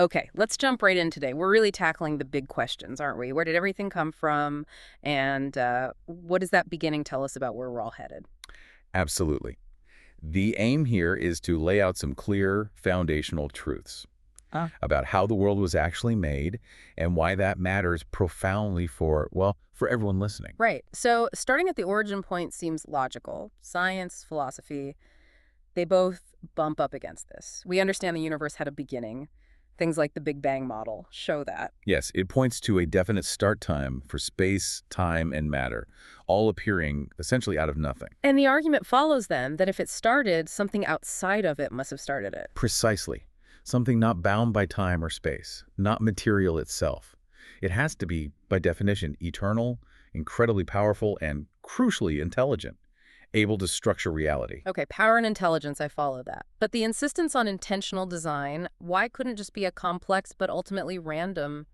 Okay, let's jump right in today. We're really tackling the big questions, aren't we? Where did everything come from? And what does that beginning tell us about where we're all headed? Absolutely. The aim here is to lay out some clear foundational truths Ah. about how the world was actually made and why that matters profoundly for, well, for everyone listening. Right. So starting at the origin point seems logical. Science, philosophy, they both bump up against this. We understand the universe had a beginning. Things like the Big Bang model show that. Yes, it points to a definite start time for space, time, and matter, all appearing essentially out of nothing. And the argument follows then that if it started, something outside of it must have started it. Precisely. Something not bound by time or space, not material itself. It has to be, by definition, eternal, incredibly powerful, and crucially intelligent, able to structure reality. Okay, power and intelligence, I follow that. But the insistence on intentional design, why couldn't it just be a complex but ultimately random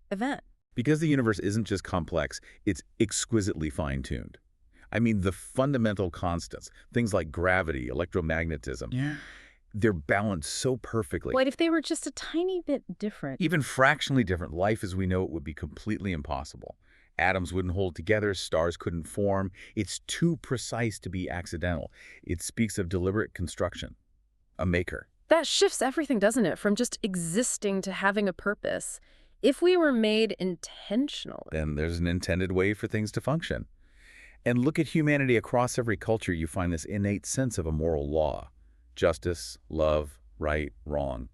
event? Because the universe isn't just complex, it's exquisitely fine-tuned. I mean, the fundamental constants, things like gravity, electromagnetism, Yeah. they're balanced so perfectly. What if they were just a tiny bit different? Even fractionally different, life as we know it would be completely impossible. Atoms wouldn't hold together, stars couldn't form. It's too precise to be accidental. It speaks of deliberate construction, a maker. That shifts everything, doesn't it? From just existing to having a purpose. If we were made intentionally. Then there's an intended way for things to function. And look at humanity across every culture, you find this innate sense of a moral law. Justice, love, right, wrong.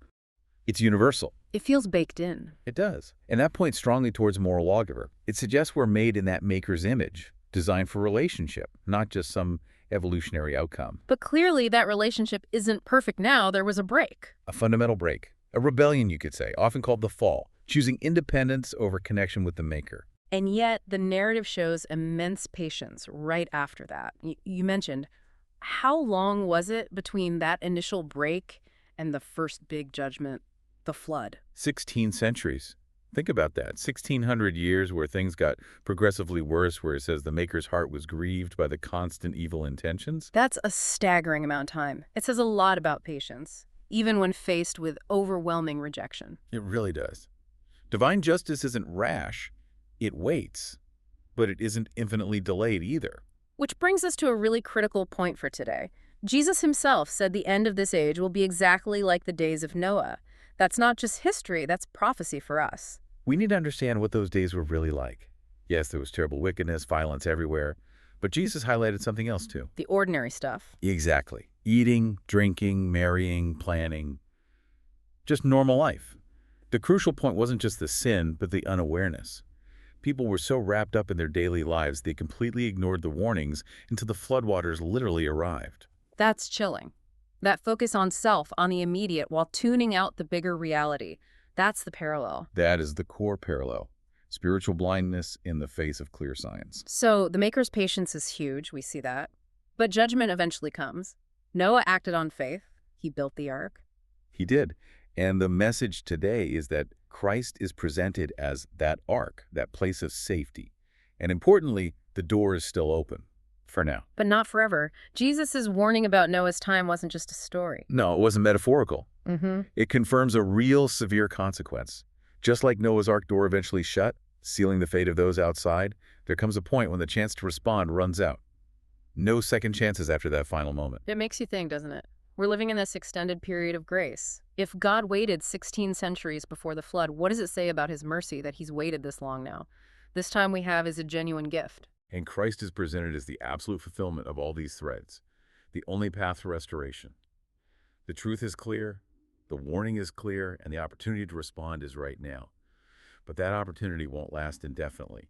It's universal. It feels baked in. It does. And that points strongly towards a moral lawgiver. It suggests we're made in that maker's image, designed for relationship, not just some evolutionary outcome. But clearly that relationship isn't perfect now. There was a break. A fundamental break. A rebellion, you could say, often called the fall, choosing independence over connection with the maker. And yet the narrative shows immense patience right after that. You mentioned, how long was it between that initial break and the first big judgment, the flood? 16 centuries. Think about that. 1,600 years where things got progressively worse, where it says the maker's heart was grieved by the constant evil intentions. That's a staggering amount of time. It says a lot about patience, even when faced with overwhelming rejection. It really does. Divine justice isn't rash. It waits. But it isn't infinitely delayed either. Which brings us to a really critical point for today. Jesus himself said the end of this age will be exactly like the days of Noah. That's not just history, that's prophecy for us. We need to understand what those days were really like. Yes, there was terrible wickedness, violence everywhere. But Jesus highlighted something else too. The ordinary stuff. Exactly. Eating, drinking, marrying, planning. Just normal life. The crucial point wasn't just the sin, but the unawareness. People were so wrapped up in their daily lives, they completely ignored the warnings until the floodwaters literally arrived. That's chilling. That focus on self, on the immediate, while tuning out the bigger reality. That's the parallel. That is the core parallel. Spiritual blindness in the face of clear science. So the maker's patience is huge, we see that. But judgment eventually comes. Noah acted on faith. He built the ark. He did. And the message today is that Christ is presented as that ark, that place of safety. And importantly, the door is still open. For now. But not forever. Jesus' warning about Noah's time wasn't just a story. No, it wasn't metaphorical. Mm-hmm. It confirms a real severe consequence. Just like Noah's Ark door eventually shut, sealing the fate of those outside, there comes a point when the chance to respond runs out. No second chances after that final moment. It makes you think, doesn't it? We're living in this extended period of grace. If God waited 16 centuries before the flood, what does it say about his mercy that he's waited this long now? This time we have is a genuine gift. And Christ is presented as the absolute fulfillment of all these threads, the only path to restoration. The truth is clear, the warning is clear, and the opportunity to respond is right now. But that opportunity won't last indefinitely.